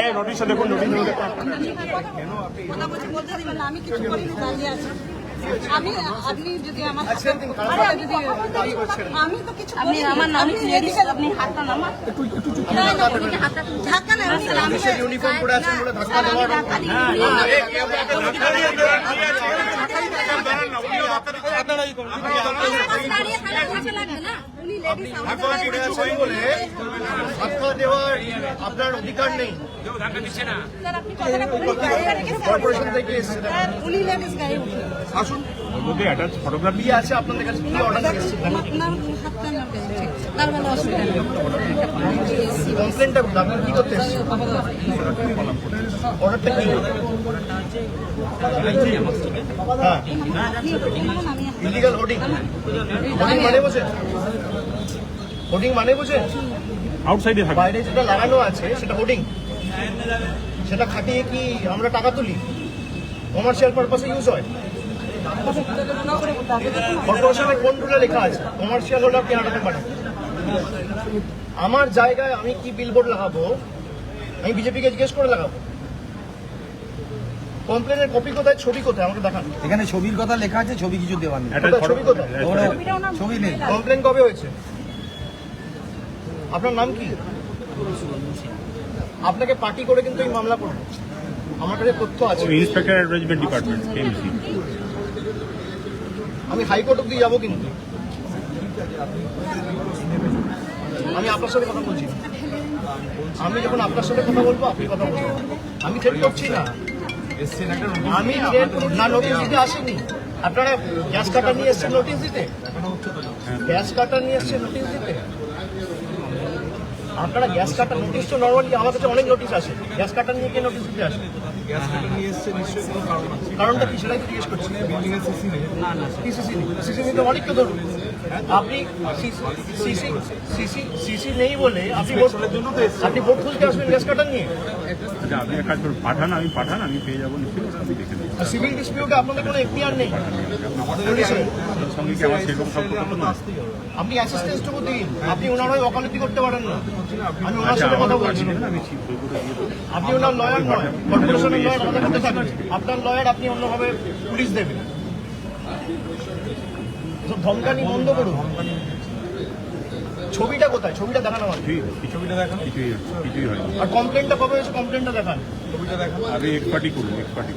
এই নোটিশটা দেখুন, নোটিশ আমি কিছু করিনি, দাঁড়িয়ে আছি। আমি আপনি যদি আমার আমি তো কিছু করিনি। আমার নাম আপনি হাতটা নামান, ধাক্কা না, ইউনিফর্ম পরে আছেন বলে ধাক্কা দেওয়া ধাক্কা দেওয়ার আপনার অধিকার নেই। কর্পোরেশন থেকে এসেছে, উনি লেডিস গায়ে উঠে আসুন। ওর মধ্যে অ্যাটাচ ফটোগ্রাফি আছে আপনাদের কাছে, কি অর্ডার এসেছে? আপনার হাতটা নাম তার বেলা অসুবিধা নেই। কমপ্লেনটা আপনার কি করতে এসেছে? অর্ডারটা কি? হ্যাঁ, ইলিগাল হোর্ডিং। হোর্ডিং মানে বোঝেন? হোর্ডিং মানে বোঝেন? আউটসাইডে থাকে। বাইরে যেটা লাগানো আছে সেটা হোর্ডিং। সেটা খাটিয়ে কি আমরা টাকা তুলি? কমার্শিয়াল পারপাসে ইউজ হয়। কর্পোরেশনের কোন রুলে লেখা আছে কমার্শিয়াল হলে আপনি হাঁটাতে পারেন? আমার জায়গায় আমি কি বিলবোর্ড লাগাবো? আমি বিজেপিকে জিজ্ঞেস করে লাগাবো? কমপ্লেনের কপি কোথায়, ছবি কোথায় আমাকে দেখান। এখানে ছবির কথা লেখা আছে, ছবি কিছু দেওয়ার নেই। কোথায় ছবি কোথায়? ছবি নেই। কমপ্লেন কবে হয়েছে? আপনার নাম কি? আপনাকে পার্টি করে কিন্তু এই মামলা করবো। আমার কাছে তথ্য আছে। Inspector advisement department KMC. আমি হাইকোর্ট অব্দি যাবো কিন্তু। আমি আপনার সাথে কথা বলছি না। আমি যখন আপনার সাথে কথা বলবো আপনি কথা বলবেন। আমি থ্রেট করছি না। আমি না নোটিশ দিতে আসিনি। আপনারা গ্যাস কাটার নিয়ে এসছেন নোটিশ দিতে? গ্যাস কাটার নিয়ে এসছেন নোটিশ দিতে? আপনারা গ্যাস কাটার নোটিশ তো নর্মালি আমার কাছে অনেক নোটিশ আসে। গ্যাস কাটার নিয়ে কে নোটিশ দিতে আসে? কারণটা কি সেটাই জিজ্ঞেস করছি। সিসি নিতে অনেক তো ধরুন। আপনি সিসি নেই বলে আপনি ভোট খুলতে আসবেন গ্যাস কাটার নিয়ে? আচ্ছা, আপনি এক কাজ করুন, পাঠান, আমি পেয়ে যাবো নিশ্চয়ই, আমি দেখে নেব। সিভিল ডিসপিউটে আপনাদের কোনো এফআইআর নেই? ওর সঙ্গে কি আমার সেরকম সম্পর্ক তো না। আপনি অ্যাসিস্ট্যান্সটুকু দিন। আপনি ওনার হয়ে ওকালতি করতে পারেন না। আমি ওনার সাথে কথা বলছি। আমি সই করে দিয়ে দেবো। আপনি ওনার লয়ার নয়, কর্পোরেশনের লয়ার আমাদের কাছে থাকবে। আপনার লয়ার আপনি অন্যভাবে পুলিশ দেবেন। সব ধমকানি বন্ধ করুন। ছবিটা কোথায়? ছবিটা দেখান আমার। ছবিটা দেখান। কিছুই হয়নি। আর কমপ্লেনটা কবে হয়েছে? কমপ্লেনটা দেখান। ছবিটা দেখান। আগে এক্সপার্টি করুন, এক্সপার্টি।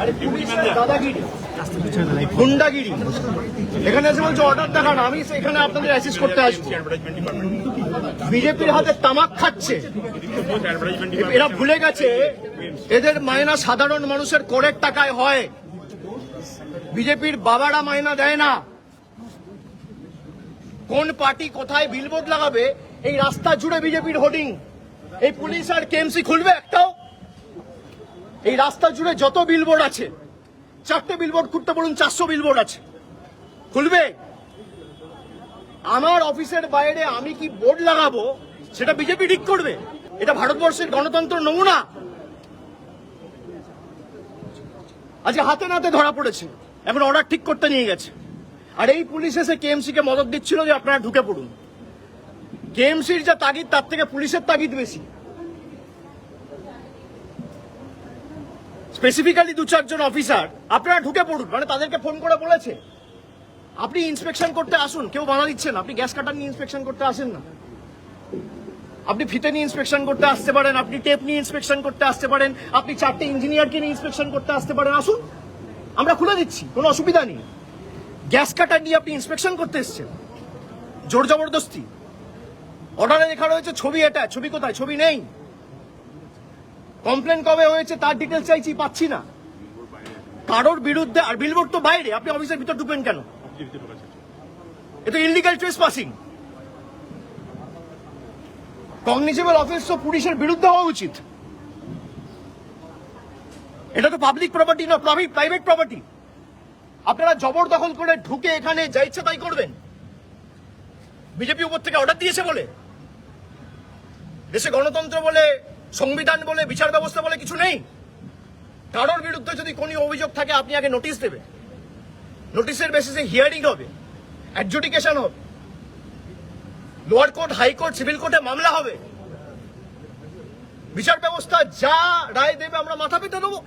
আরে পুলিশের দাদাগিরি, গুন্ডাগিরি। এখানে এসে বলছে অর্ডার দেখান, আমি এখানে আপনাদের অ্যাসিস্ট করতে আসবো। বিজেপির হাতে তামাক খাচ্ছে, এরা ভুলে গেছে এদের মায়না সাধারণ মানুষের করের টাকায় হয়। বিজেপির বাবারা মায়না দেয় না। কোন পার্টি কোথায় বিলবোর্ড লাগাবে এই রাস্তা জুড়ে বিজেপির হোর্ডিং। এই পুলিশ আর কেএমসি খুলবে একটাও? এই রাস্তা জুড়ে যত বিলবোর্ড আছে, 4টে বিলবোর্ড খুলতে বলুন, 400 বিলবোর্ড আছে, খুলবে? আমার অফিসের বাইরে আমি কি বোর্ড লাগাবো সেটা বিজেপি ঠিক করবে? এটা ভারতবর্ষের গণতন্ত্র নমুনা। আজকে হাতে নাতে ধরা পড়েছে, এখন অর্ডার ঠিক করতে নিয়ে গেছে। আর এই পুলিশ এসে কেএমসি কে মদত দিচ্ছিল যে আপনারা ঢুকে পড়ুন। কেএমসির যা তাগিদ তার থেকে পুলিশের তাগিদ বেশি। স্পেসিফিক্যালি 2-4 জন অফিসার আপনারা ঢুকে পড়ুন, মানে তাদেরকে ফোন করে বলেছে আপনি ইন্সপেকশন করতে আসুন। কেউ বাধা দিচ্ছে না। আপনি গ্যাস কাটার নিয়ে ইন্সপেকশন করতে আসেন না, আপনি ফিতে নিয়ে ইন্সপেকশন করতে আসতে পারেন, আপনি টেপ নিয়ে ইন্সপেকশন করতে আসতে পারেন, আপনি 4টে ইঞ্জিনিয়ারকে নিয়ে ইন্সপেকশন করতে আসতে পারেন। আসুন, আমরা খুলে দিচ্ছি, কোনো অসুবিধা নেই। গ্যাস কাটার নিয়ে আপনি ইন্সপেকশন করতে এসছেন, জোর জবরদস্তি। অর্ডারে লেখা রয়েছে ছবি, এটা ছবি কোথায়? ছবি নেই। কমপ্লেন কবে হয়েছে তার ডিটেলস চাইছি, পাচ্ছি না। কারোর বিরুদ্ধে, আর বিলবোর্ড তো বাইরে, আপনি অফিসের ভিতর ঢুকবেন কেন? এটা ইললিগাল ট্রেসপাসিং। কগনিজেবল অফেন্স তো পুলিশের বিরুদ্ধে হওয়া উচিত। এটা তো পাবলিক প্রপার্টি না, প্রাইভেট প্রপার্টি। আপনারা জবরদখল করে ঢুকে এখানে যা ইচ্ছা তাই করবেন। বিজেপি উপর থেকে অর্ডার দিয়েছে বলে? দেশে গণতন্ত্র বলে, সংবিধান বলে, বিচার ব্যবস্থা বলে কিছু নেই? কারোর বিরুদ্ধে যদি কোনো অভিযোগ থাকে আপনি আগে নোটিশ দেবে, নোটিশের বেসিসে হিয়ারিং হবে, অ্যাডজুডিকেশন হবে, লোয়ার কোর্ট, হাইকোর্ট, সিভিল কোর্টে মামলা হবে। বিচার ব্যবস্থা যা রায় দেবে আমরা মাথা পেতে দেবো।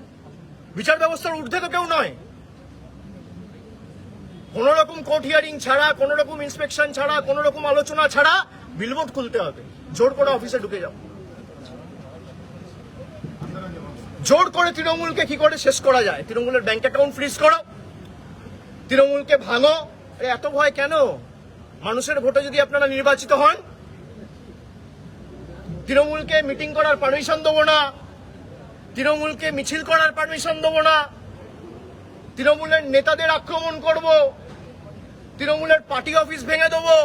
বিচার ব্যবস্থার ঊর্ধ্বে তো কেউ নয়। কোন রকম কোর্ট হিয়ারিং ছাড়া, কোন রকম ইন্সপেকশন ছাড়া, কোন রকম আলোচনা ছাড়া বিলবোর্ড খুলতে হবে। জোর করে অফিসে ঢুকে যাও। জোর করে তৃণমূলকে কি করে শেষ করা যায়? তৃণমূলের ব্যাংক অ্যাকাউন্ট ফ্রিজ করো, তৃণমূলকে ভাঙো। এত ভয় কেন? মানুষের ভোটে যদি আপনারা নির্বাচিত হন, তৃণমূলকে মিটিং করার পারমিশন দেবো না, তৃণমূলকে মিছিল করার পারমিশন দেবো না, তৃণমূলের নেতাদের আক্রমণ করব, তৃণমূলের পার্টি অফিস ভেঙে দেবো,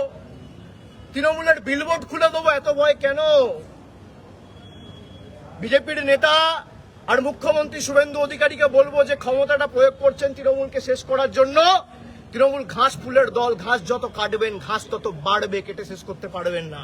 তৃণমূলের বিলবোর্ড খুলে দেবো। এত ভয় কেন? বিজেপির নেতা আর মুখ্যমন্ত্রী শুভেন্দু অধিকারীকে বলবো যে ক্ষমতাটা প্রয়োগ করছেন তৃণমূলকে শেষ করার জন্য। তৃণমূল ঘাস ফুলের দল, ঘাস যত কাটবেন ঘাস তত বাড়বে, কেটে শেষ করতে পারবেন না।